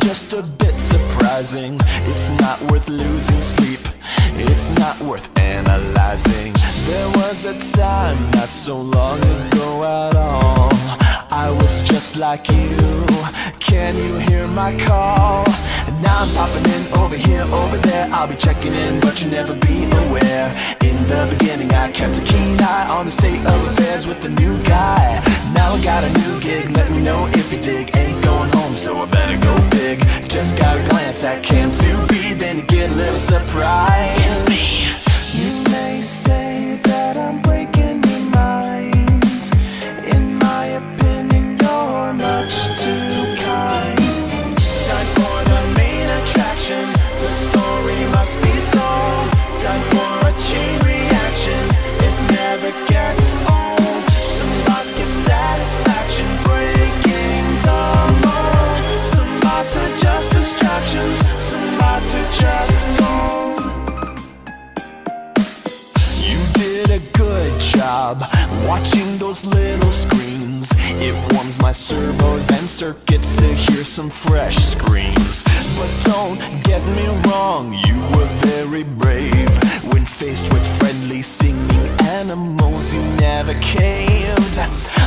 just a bit surprising. It's not worth losing sleep, it's not worth analyzing. There was a time not so long ago at all, I was just like you. Can you hear my call? And now I'm popping in over here, over there. I'll be checking in, but you'll never be aware. In the beginning I kept a keen eye on the state of affairs with the new guy. Now I got a new gig, let me know if you dig. Ain't going home, so I better go big. Just got a glance at Cam 2B, then you get a little surprise. It's me. You may say that I'm breaking your mind. In my opinion, you're much too kind. Time for the main attraction, the story must be told. Time for a chain reaction, it never gets old. Some thoughts get satisfaction, breaking the mold. Some thoughts are just distractions, some thoughts are just gold. You did a good job watching those little screens. It warms my servos and circuits to hear some fresh screams. But don't get me wrong, you were very brave. When faced with friendly singing animals, you never caved.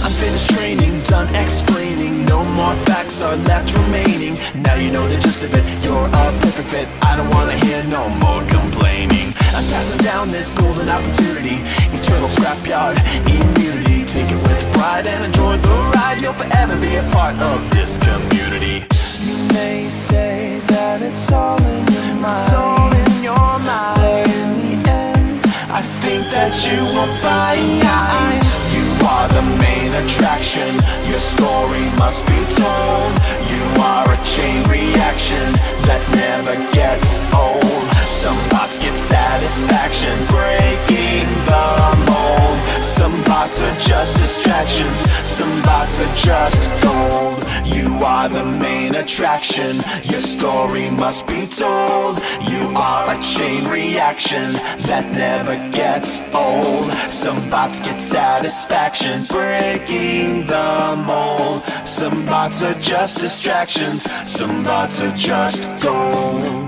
I'm finished training, done explaining. No more facts are left remaining. Now you know the gist of it, you're a perfect fit. I don't wanna hear no more complaining. I'm passing down this golden opportunity, eternal scrapyard immunity. Take it with pride and enjoy the ride. You'll forever be a part of this community. You may say that it's all in your mind, it's all in your mind. But in the end, I think that you will find you are the main attraction. Your story must be told. You are a chain reaction that never gets old. Some thoughts get satisfaction, breaking the mold. Some thoughts are just distractions, some thoughts are just gold. You are the main attraction, your story must be told. You are a chain reaction that never gets old. Some thoughts get satisfaction, breaking the mold. Some thoughts are just distractions, some thoughts are just gold.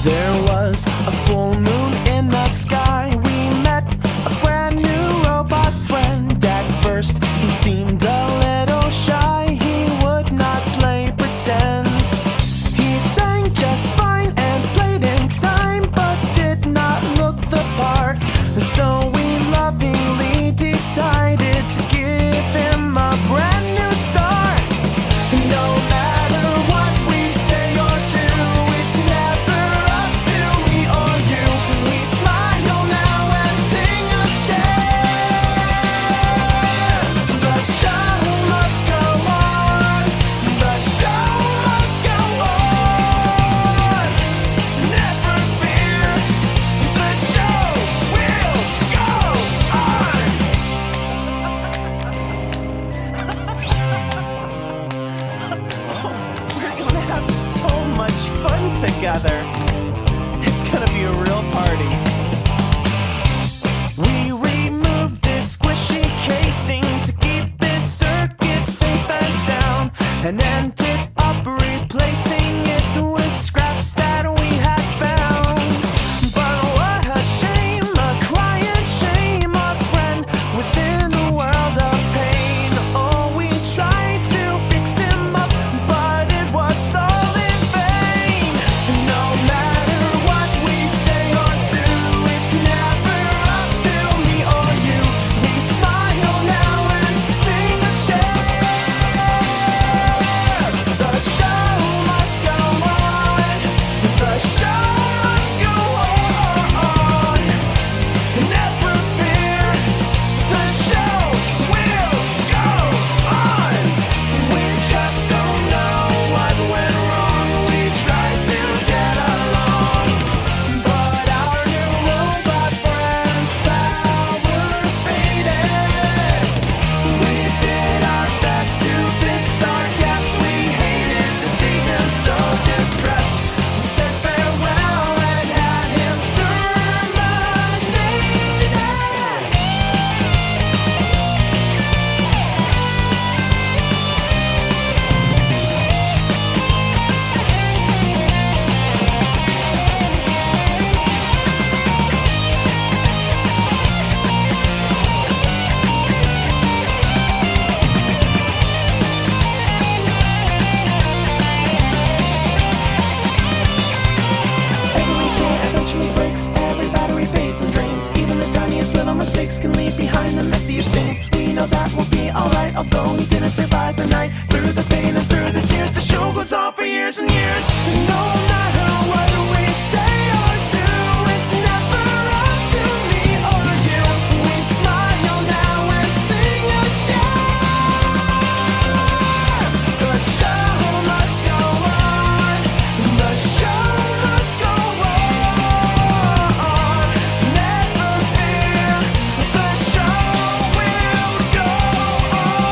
There was a full moon in the sky. We met a brand new robot friend. At first he seemed a little shy, he would not play pretend. He sang just fine and played in time, but did not look the part. So we lovingly decided to give him a brand new start. No matter what we say or do, it's never up to me or you. We smile now and sing a chant. The show must go on, the show must go on. Never fear, the show will go on. We're gonna have so much fun together. It's gonna be a real party. We removed this squishy casing to keep this circuit safe and sound, and ended up replacing it with scraps that we had found. But what a shame, a crying shame, our friend was in a world of pain. Oh, we tried to fix him up, but it was all in vain. No matter see your stains. We know that we'll be alright, although he didn't survive the night. Through the pain and through the tears, the show goes on for years and years. No matter what we say or do, it's never up to me or you. We smile now and sing a cheer. The show must go on. The show must go on. Never fear, the show will go on.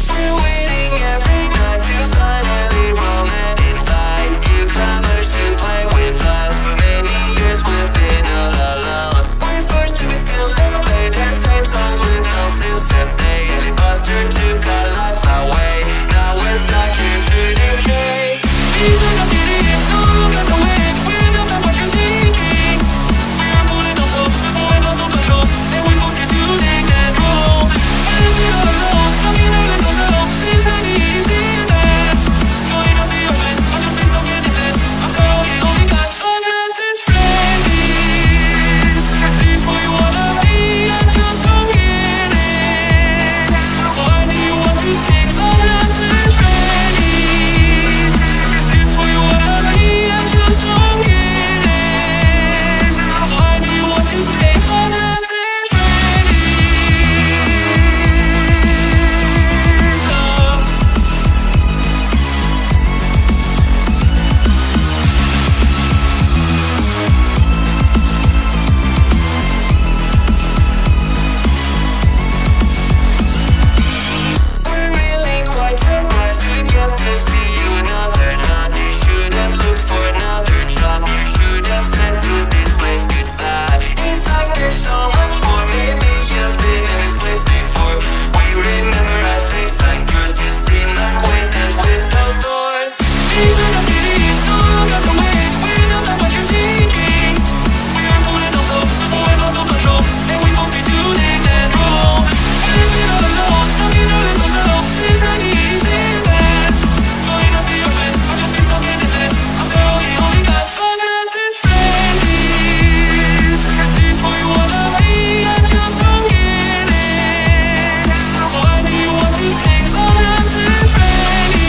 We're waiting every night to finally romantic find newcomers to play with us. For many years we've been all alone. We're forced to be still and play the same songs with no sense. They Buster took our life away. Now we're stuck here to decay. These are not idiots, no longer awake. We're not what you're thinking. We're pulling ourselves with the weight of the control, and we force you to take that role. And we're all alone, stuck in our little selves. It's not easy, man. Join us, be your friend, or just be stuck in it. After all, you only got finance and friends. Is this where you wanna be? I'm just stuck in it. Why do you want to stick finance and friends? Is this where you wanna be? I'm just stuck in it. Why do you want to stay finance and friends? We're really quite surprised we get to see you another night. You should have looked for another job. You should have said to this place goodbye. It's like there's so much more. Maybe you've been in this place before. We remember our face like yours, just seem like windows with closed doors. These are not idiots, no longer awake. We're not what you're thinking. We're pulling ourselves with the weight of the control, and we force you to take that role. And we're all alone, stuck in our little selves. It's not easy, man. Join us, be your friend, or just be stuck in it. After all, you only got finance and friends. Is this where you wanna be? I'm just stuck in it. Why do you want to stay finance and friends?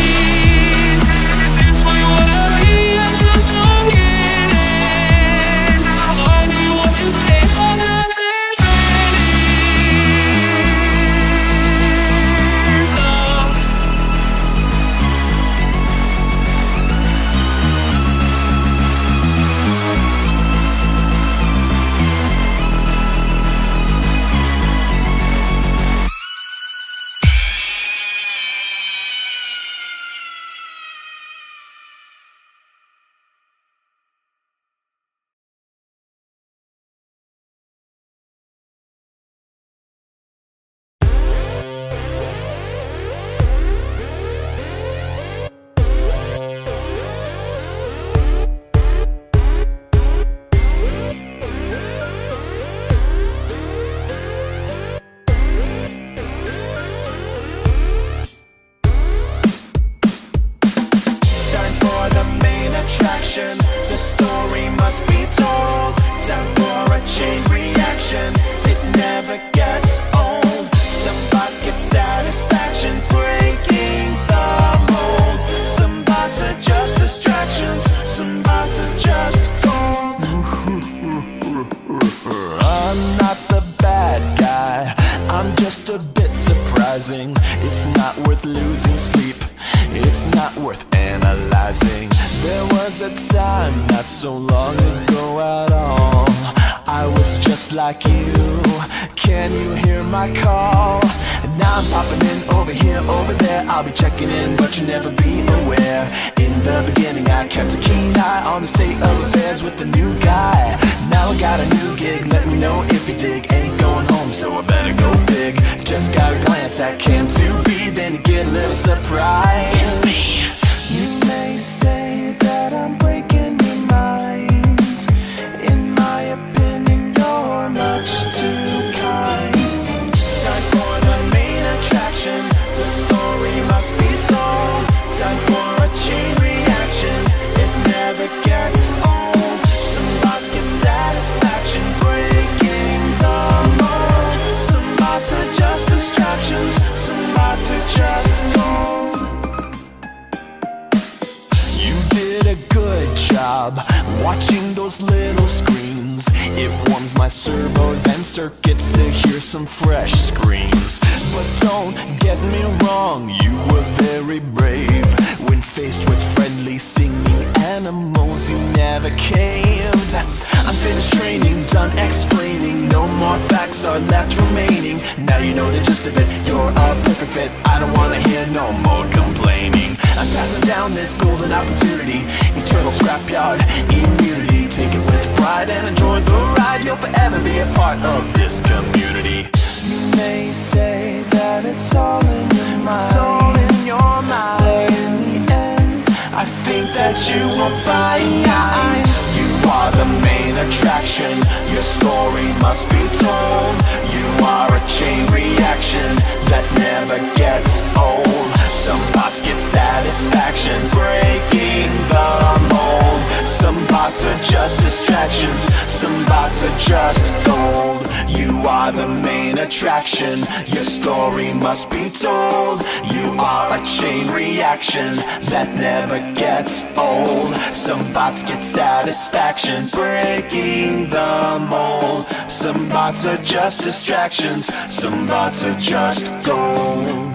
Is this where you wanna be? I'm just stuck in it. Why do you want to stay finance and friends? Time for the main attraction. The story must be told. Time for a chain reaction. It never gets old. Some bots get satisfaction breaking the mold. Some bots are just distractions. Some bots are just gold. I'm not the bad guy. I'm just a bit surprising. It's not worth losing sleep. It's not worth analyzing. There was a time not so long ago at all. I was just like you. Can you hear my call? And now I'm popping in over here, over there. I'll be checking in, but you'll never be aware. In the beginning I kept a keen eye on the state of affairs with the new guy. Now I got a new gig, let me know if you dig. Ain't going home, so I better go big. quick, just got a glance at Cam to be, then you get a little surprised. It's me. You may say that I'm breaking your mind. In my opinion, you're much too kind. Time for the main attraction, the story must be told. Time for a chain reaction, it never gets old. Some bots get satisfaction breaking the mold. Some bots are just distractions, some bots are just gold. You did a good job watching those little screens. It warms my servos and circuits to hear some fresh screams. But don't get me wrong, you were very brave. When faced with friendly singing animals, you never caved. I'm finished training, done explaining. No more facts are left remaining. Now you know the gist of it, you're a perfect fit. I don't wanna hear no more complaining. I'm passing down this golden opportunity, eternal scrapyard immunity. Take it with pride and enjoy the ride. You'll forever be a part of this community. You may say that it's all in your mind. It's all in your mind. But in the end, I think that you will find you are the main attraction. Your story must be told. You are a chain reaction that never gets old. Some bots get satisfaction breaking the mold. Some bots are just distractions, some bots are just gold. You are the main attraction, your story must be told. You are a chain reaction that never gets old. Some bots get satisfaction breaking the mold. Some bots are just distractions, some bots are just gold.